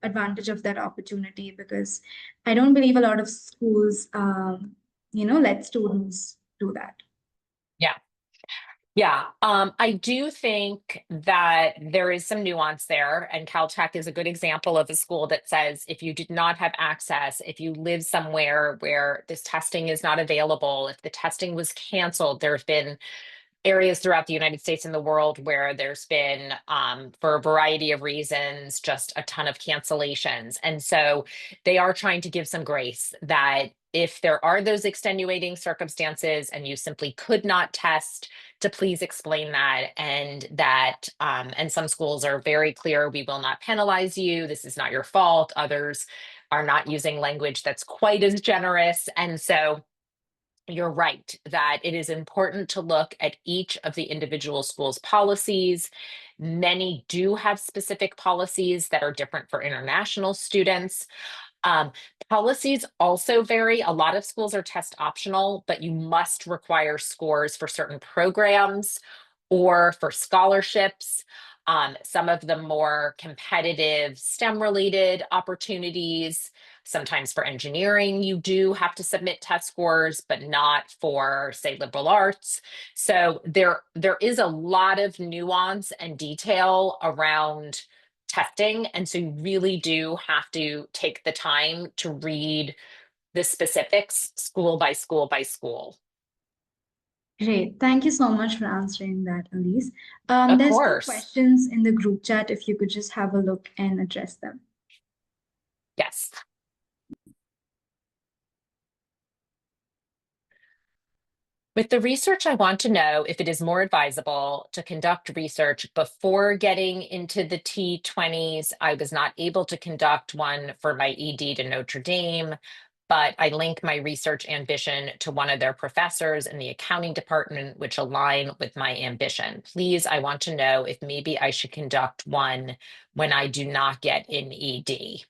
advantage of that opportunity? Because I don't believe a lot of schools let students do that. Yeah, I do think that there is some nuance there, and Caltech is a good example of a school that says if you did not have access, if you live somewhere where this testing is not available, if the testing was canceled, there have been areas throughout the United States and the world where there's been, for a variety of reasons, just a ton of cancellations. And so they are trying to give some grace that if there are those extenuating circumstances and you simply could not test, to please explain that. And that, and some schools are very clear, we will not penalize you. This is not your fault. Others are not using language that's quite as generous. And so you're right that it is important to look at each of the individual schools' policies. Many do have specific policies that are different for international students. Policies also vary. A lot of schools are test optional, but you must require scores for certain programs or for scholarships. Some of the more competitive STEM-related opportunities, sometimes for engineering, you do have to submit test scores, but not for, say, liberal arts. So there is a lot of nuance and detail around testing. And so you really do have to take the time to read the specifics school by school by school. Great. Thank you so much for answering that, Alyse. Of There's course. 2 questions in the group chat, if you could just have a look and address them. Yes. With the research, I want to know if it is more advisable to conduct research before getting into the T20s. I was not able to conduct one for my ED to Notre Dame, but I link my research ambition to one of their professors in the accounting department, which align with my ambition. Please, I want to know if maybe I should conduct one when I do not get in ED.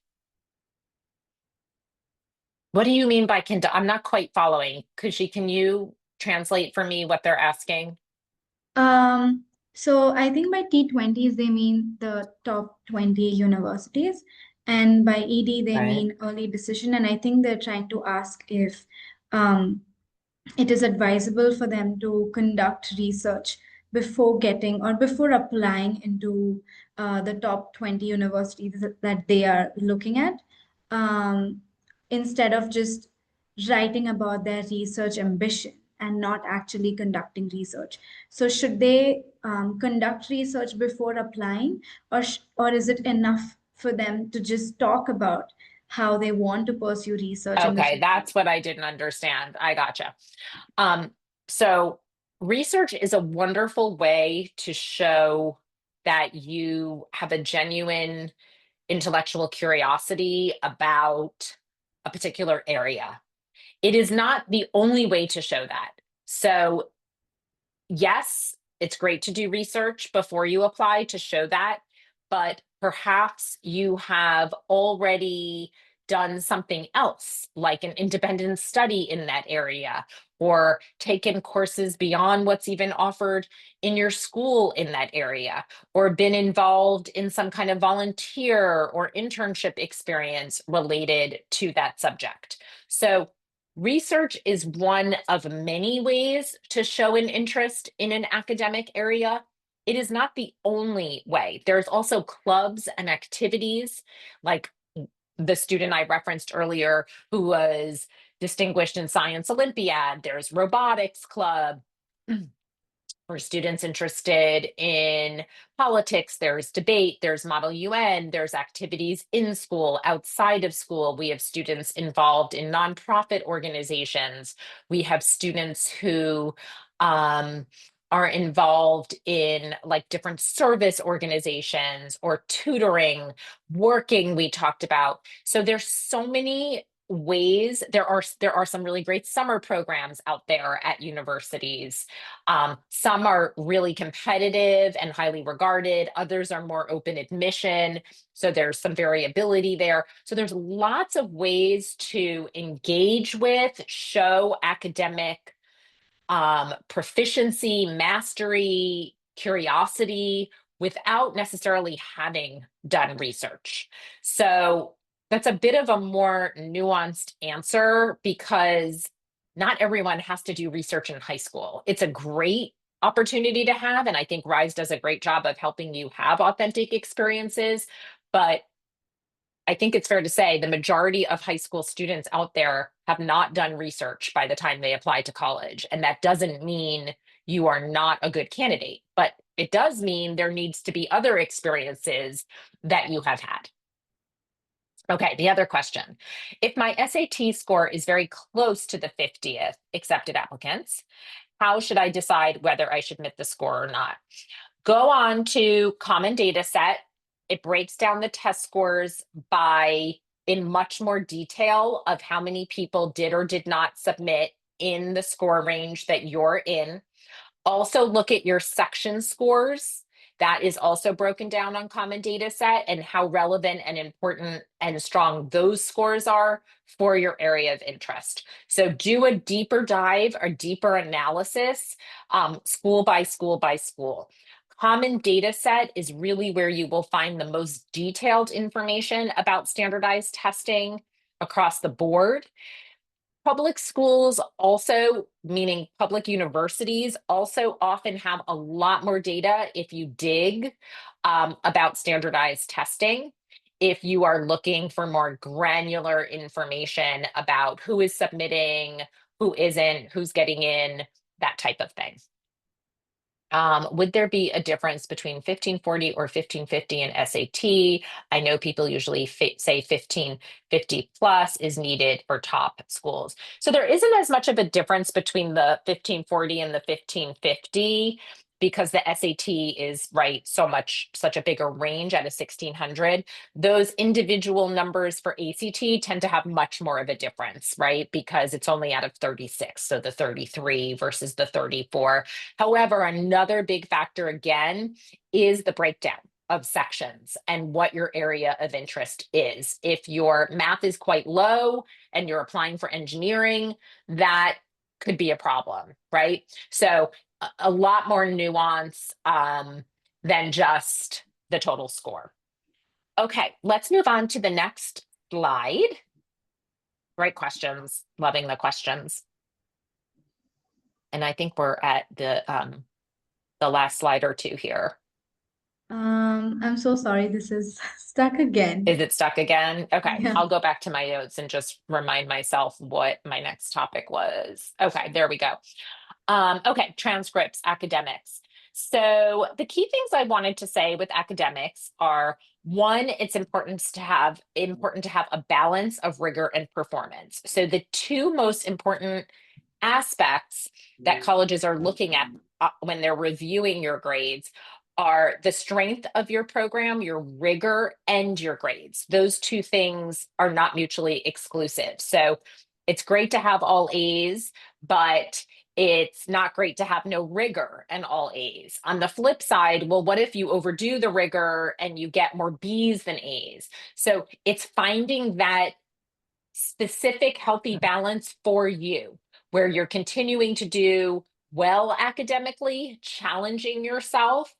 What do you mean by conduct? I'm not quite following. Kushi, can you translate for me what they're asking? So I think by T20s they mean the top 20 universities, and by ED they Right. mean early decision. And I think they're trying to ask if um, it is advisable for them to conduct research before getting or before applying into the top 20 universities that they are looking at, um, instead of just writing about their research ambition and not actually conducting research. So should they conduct research before applying, or is it enough for them to just talk about how they want to pursue research in the Okay, future? that's what I didn't understand. I gotcha. So research is a wonderful way to show that you have a genuine intellectual curiosity about a particular area. It is not the only way to show that. So yes, it's great to do research before you apply to show that, but perhaps you have already done something else, like an independent study in that area, or taken courses beyond what's even offered in your school in that area, or been involved in some kind of volunteer or internship experience related to that subject. So research is one of many ways to show an interest in an academic area. It is not the only way. There's also clubs and activities, like the student I referenced earlier who was distinguished in Science Olympiad. There's robotics club. For students interested in politics, there's debate, there's Model UN, there's activities in school, outside of school. We have students involved in nonprofit organizations. We have students who are involved in like different service organizations or tutoring, working, we talked about. So there's so many ways. There are some really great summer programs out there at universities. Some are really competitive and highly regarded. Others are more open admission. So there's some variability there. So there's lots of ways to engage with, show academic proficiency, mastery, curiosity without necessarily having done research. So that's a bit of a more nuanced answer because not everyone has to do research in high school. It's a great opportunity to have, and I think RISE does a great job of helping you have authentic experiences. But I think it's fair to say the majority of high school students out there have not done research by the time they apply to college. And that doesn't mean you are not a good candidate, but it does mean there needs to be other experiences that you have had. Okay, the other question. If my SAT score is very close to the 50th accepted applicants, how should I decide whether I should admit the score or not? Go on to Common Data Set. It breaks down the test scores by in much more detail of how many people did or did not submit in the score range that you're in. Also look at your section scores. That is also broken down on Common Data Set and how relevant and important and strong those scores are for your area of interest. So do a deeper dive or deeper analysis, school by school by school. Common Data Set is really where you will find the most detailed information about standardized testing across the board. Public schools also, meaning public universities, also often have a lot more data if you dig about standardized testing. If you are looking for more granular information about who is submitting, who isn't, who's getting in, that type of thing. Would there be a difference between 1540 or 1550 in SAT? I know people usually say 1550 plus is needed for top schools. So there isn't as much of a difference between the 1540 and the 1550 because the SAT is such a bigger range at a 1600. Those individual numbers for ACT tend to have much more of a difference, right? Because it's only out of 36. So the 33 versus the 34. However, another big factor again is the breakdown of sections and what your area of interest is. If your math is quite low and you're applying for engineering, that could be a problem, right? So a lot more nuance than just the total score. Okay, let's move on to the next slide. Great questions, loving the questions. And I think we're at the last slide or two here. I'm so sorry, this is stuck again. Is it stuck again? Okay, Yeah. I'll go back to my notes and just remind myself what my next topic was. Okay, there we go. Okay, transcripts, academics. So the key things I wanted to say with academics are, one, it's important to have a balance of rigor and performance. So the two most important aspects that colleges are looking at when they're reviewing your grades are the strength of your program, your rigor, and your grades. Those two things are not mutually exclusive. So it's great to have all A's, but it's not great to have no rigor and all A's. On the flip side, well, what if you overdo the rigor and you get more B's than A's? So it's finding that specific healthy balance for you, where you're continuing to do well academically, challenging yourself,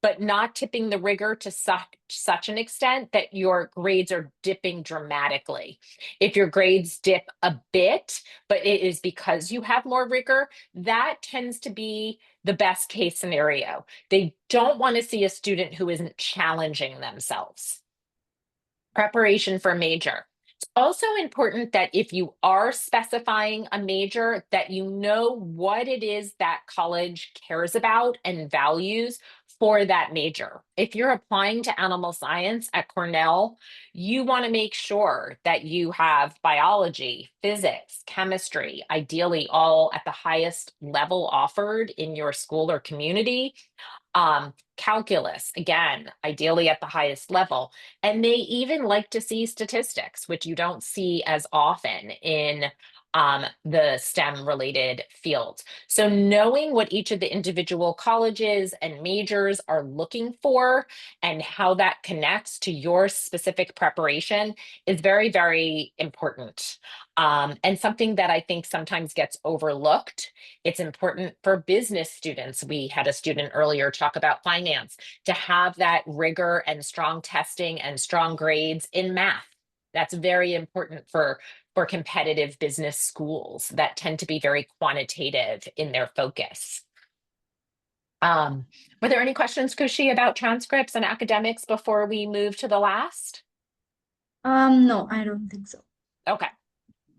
but not tipping the rigor to such an extent that your grades are dipping dramatically. If your grades dip a bit, but it is because you have more rigor, that tends to be the best case scenario. They don't want to see a student who isn't challenging themselves. Preparation for major. It's also important that if you are specifying a major, that you know what it is that college cares about and values for that major. If you're applying to animal science at Cornell, you want to make sure that you have biology, physics, chemistry, ideally all at the highest level offered in your school or community. Calculus, again, ideally at the highest level. And they even like to see statistics, which you don't see as often in the STEM related fields. So knowing what each of the individual colleges and majors are looking for and how that connects to your specific preparation is very, very important. And something that I think sometimes gets overlooked. It's important for business students. We had a student earlier talk about finance, to have that rigor and strong testing and strong grades in math. That's very important for competitive business schools that tend to be very quantitative in their focus. Were there any questions, Kushi, about transcripts and academics before we move to the last? No, I don't think so. Okay.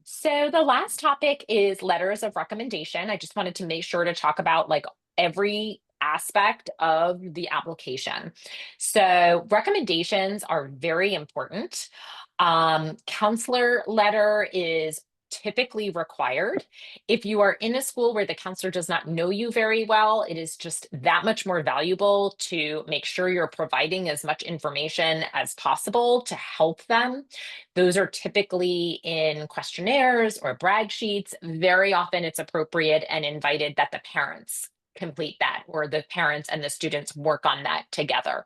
So the last topic is letters of recommendation. I just wanted to make sure to talk about like every aspect of the application. So recommendations are very important. Counselor letter is typically required. If you are in a school where the counselor does not know you very well, it is just that much more valuable to make sure you're providing as much information as possible to help them. Those are typically in questionnaires or brag sheets. Very often it's appropriate and invited that the parents complete that, or the parents and the students work on that together.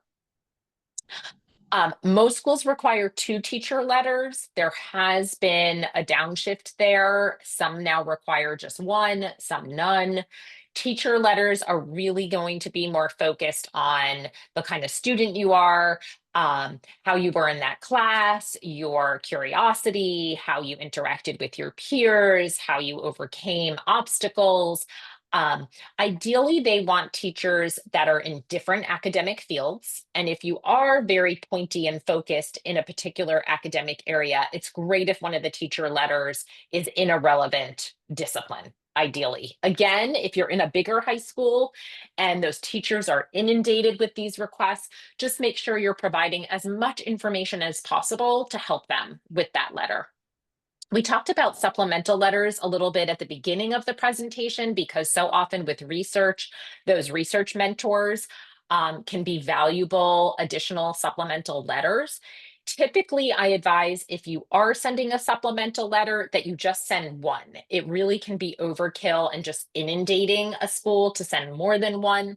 Most schools require 2 teacher letters. There has been a downshift there. Some now require just 1, some none. Teacher letters are really going to be more focused on the kind of student you are, how you were in that class, your curiosity, how you interacted with your peers, how you overcame obstacles. Ideally, they want teachers that are in different academic fields. And if you are very pointy and focused in a particular academic area, it's great if one of the teacher letters is in a relevant discipline. ideally. Again, if you're in a bigger high school and those teachers are inundated with these requests, just make sure you're providing as much information as possible to help them with that letter. We talked about supplemental letters a little bit at the beginning of the presentation because so often with research, those research mentors can be valuable additional supplemental letters. Typically, I advise if you are sending a supplemental letter that you just send one. It really can be overkill and just inundating a school to send more than one.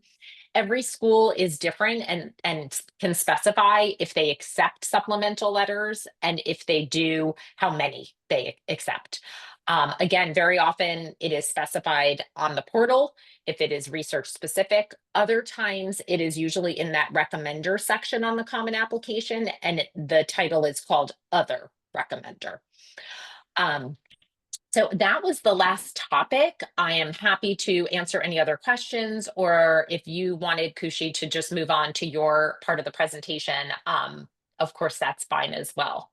Every school is different and can specify if they accept supplemental letters, and if they do, how many they accept. Again, very often it is specified on the portal if it is research specific. Other times it is usually in that recommender section on the Common Application, and the title is called Other Recommender. So that was the last topic. I am happy to answer any other questions, or if you wanted, Kushi, to just move on to your part of the presentation, of course, that's fine as well.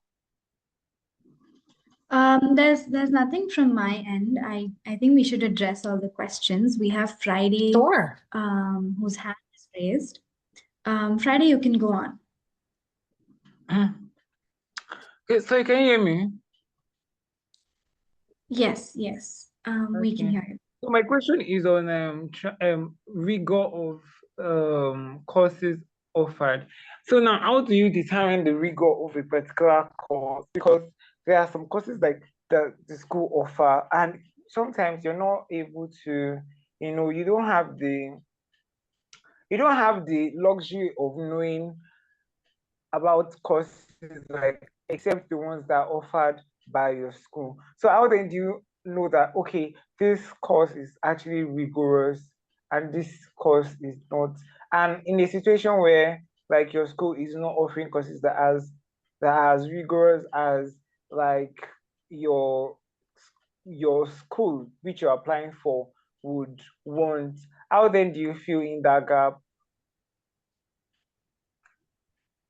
There's nothing from my end. I think we should address all the questions. We have Friday, Sure. whose hand is raised. Friday, you can go on. Okay, so can you hear me? Yes, yes. We can Okay. hear you. So my question is on rigor of courses offered. So now, how do you determine the rigor of a particular course? Because there are some courses like the school offer, and sometimes you're not able to, you don't have the luxury of knowing about courses like except the ones that are offered by your school. So how then do you know that okay, this course is actually rigorous and this course is not? And in a situation where like your school is not offering courses that are as rigorous as like your your school which you're applying for would want, how then do you feel in that gap?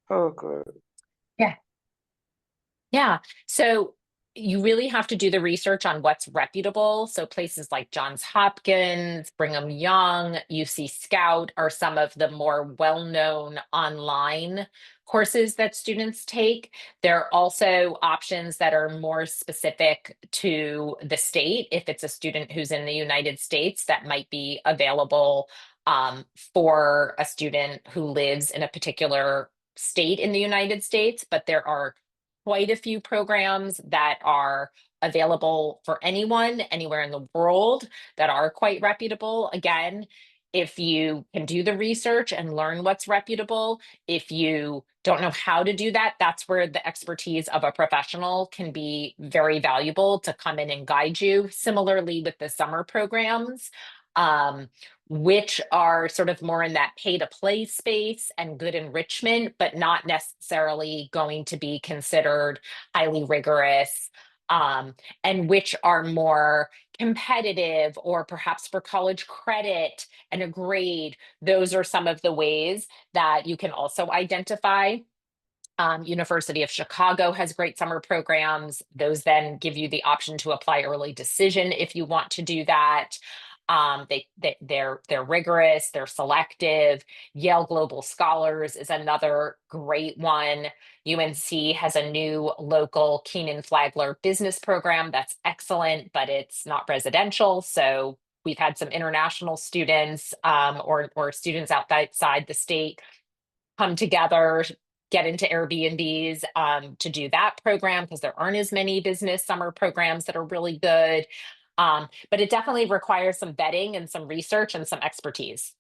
Oh god. Yeah. Yeah. So you really have to do the research on what's reputable. So places like Johns Hopkins, Brigham Young, UC Scout are some of the more well-known online courses that students take. There are also options that are more specific to the state. If it's a student who's in the United States, that might be available for a student who lives in a particular state in the United States, but there are quite a few programs that are available for anyone anywhere in the world that are quite reputable. Again, if you can do the research and learn what's reputable, if you don't know how to do that, that's where the expertise of a professional can be very valuable to come in and guide you. Similarly with the summer programs, which are sort of more in that pay to play space and good enrichment, but not necessarily going to be considered highly rigorous, and which are more competitive or perhaps for college credit and a grade. Those are some of the ways that you can also identify. University of Chicago has great summer programs. Those then give you the option to apply early decision if you want to do that. They're rigorous, they're selective. Yale Global Scholars is another great one. UNC has a new local Keenan Flagler business program that's excellent, but it's not residential. So we've had some international students or students outside the state come together, get into Airbnbs to do that program because there aren't as many business summer programs that are really good. But it definitely requires some vetting and some research and some expertise.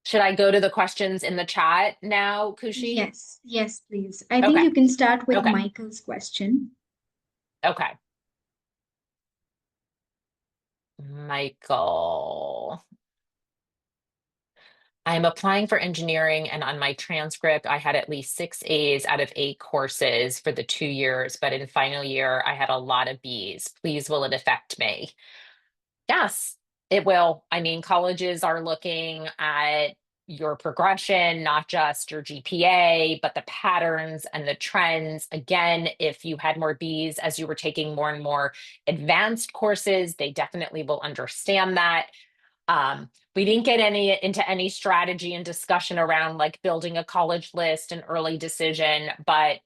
Should I go to the questions in the chat now, Kushi? Yes, yes, please. I think Okay. you can start with Okay. Michael's question. Okay. Michael. I'm applying for engineering, and on my transcript, I had at least 6 A's out of 8 courses for the 2 years, but in final year, I had a lot of B's. Please, will it affect me? Yes, it will. I mean, colleges are looking at your progression, not just your GPA, but the patterns and the trends. Again, if you had more Bs as you were taking more and more advanced courses, they definitely will understand that. We didn't get into any strategy and discussion around like building a college list and early decision, but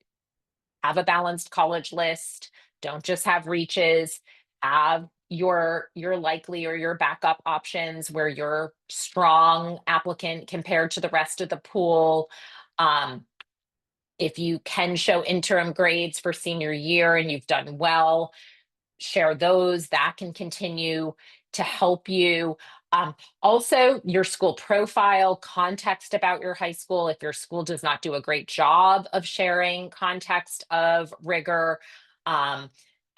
have a balanced college list. Don't just have reaches. Have your likely or your backup options where you're strong applicant compared to the rest of the pool. If you can show interim grades for senior year and you've done well, share those. That can continue to help you. Also, your school profile, context about your high school. If your school does not do a great job of sharing context of rigor,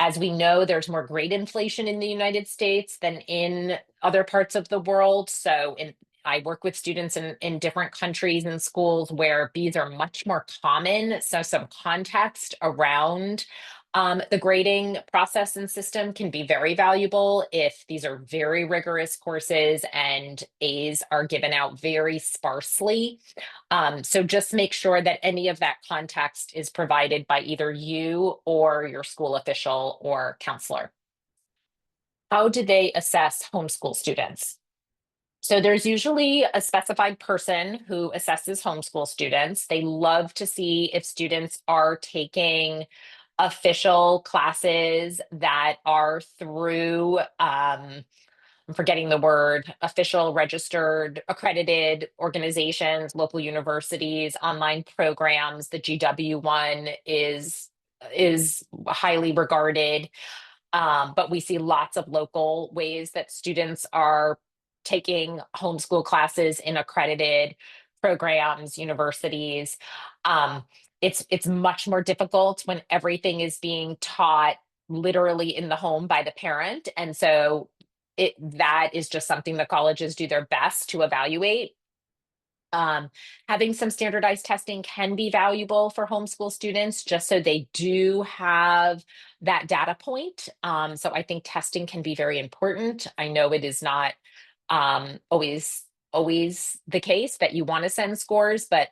as we know, there's more grade inflation in the United States than in other parts of the world. So I work with students in different countries and schools where Bs are much more common. So some context around the grading process and system can be very valuable if these are very rigorous courses and A's are given out very sparsely. So just make sure that any of that context is provided by either you or your school official or counselor. How do they assess homeschool students? So there's usually a specified person who assesses homeschool students. They love to see if students are taking official classes that are through, I'm forgetting the word, official, registered, accredited organizations, local universities, online programs. The GW one is highly regarded. But we see lots of local ways that students are taking homeschool classes in accredited programs, universities. It's much more difficult when everything is being taught literally in the home by the parent. And so that is just something the colleges do their best to evaluate. Having some standardized testing can be valuable for homeschool students, just so they do have that data point. So I think testing can be very important. I know it is not always the case that you want to send scores, but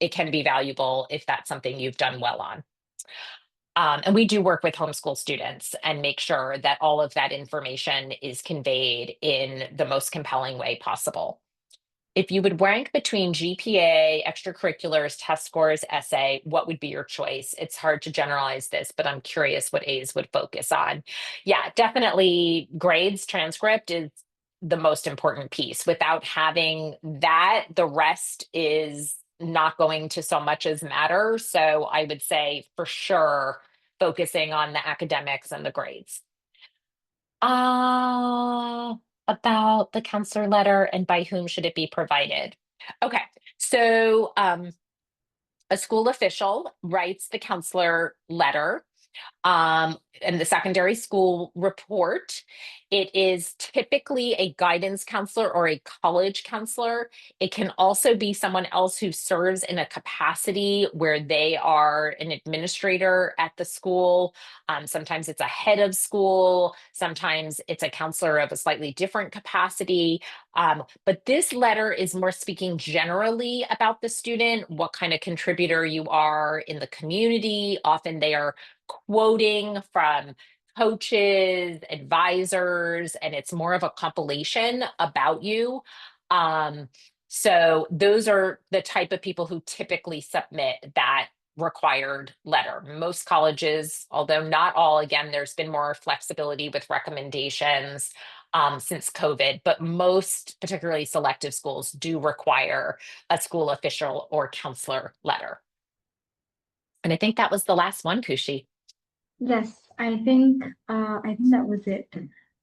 it can be valuable if that's something you've done well on. And we do work with homeschool students and make sure that all of that information is conveyed in the most compelling way possible. If you would rank between GPA, extracurriculars, test scores, essay, what would be your choice? It's hard to generalize this, but I'm curious what A's would focus on. Yeah, definitely grades, transcript is the most important piece. Without having that, the rest is not going to so much as matter. So I would say for sure, focusing on the academics and the grades. About the counselor letter and by whom should it be provided? Okay, so a school official writes the counselor letter and the secondary school report. It is typically a guidance counselor or a college counselor. It can also be someone else who serves in a capacity where they are an administrator at the school. Sometimes it's a head of school. Sometimes it's a counselor of a slightly different capacity. But this letter is more speaking generally about the student, what kind of contributor you are in the community. Often they are quoting from coaches, advisors, and it's more of a compilation about you. So those are the type of people who typically submit that required letter. Most colleges, although not all, again, there's been more flexibility with recommendations since COVID, but most, particularly selective schools, do require a school official or counselor letter. And I think that was the last one, Kushi. Yes, I think that was it.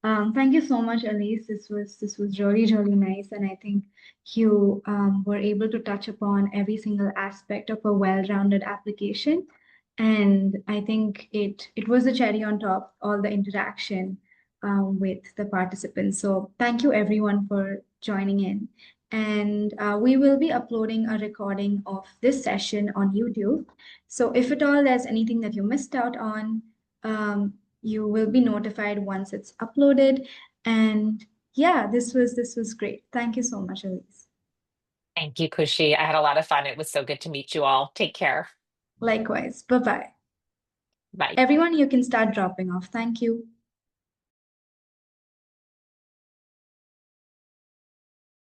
Thank you so much, Alyse. This was really nice, and I think you were able to touch upon every single aspect of a well-rounded application. And I think it was the cherry on top, all the interaction with the participants. So thank you everyone for joining in. And we will be uploading a recording of this session on YouTube. So if at all there's anything that you missed out on, you will be notified once it's uploaded. And yeah, this was great. Thank you so much, Alyse. Thank you, Kushi. I had a lot of fun. It was so good to meet you all. Take care. Likewise. Bye-bye. Bye. Everyone, you can start dropping off. Thank you.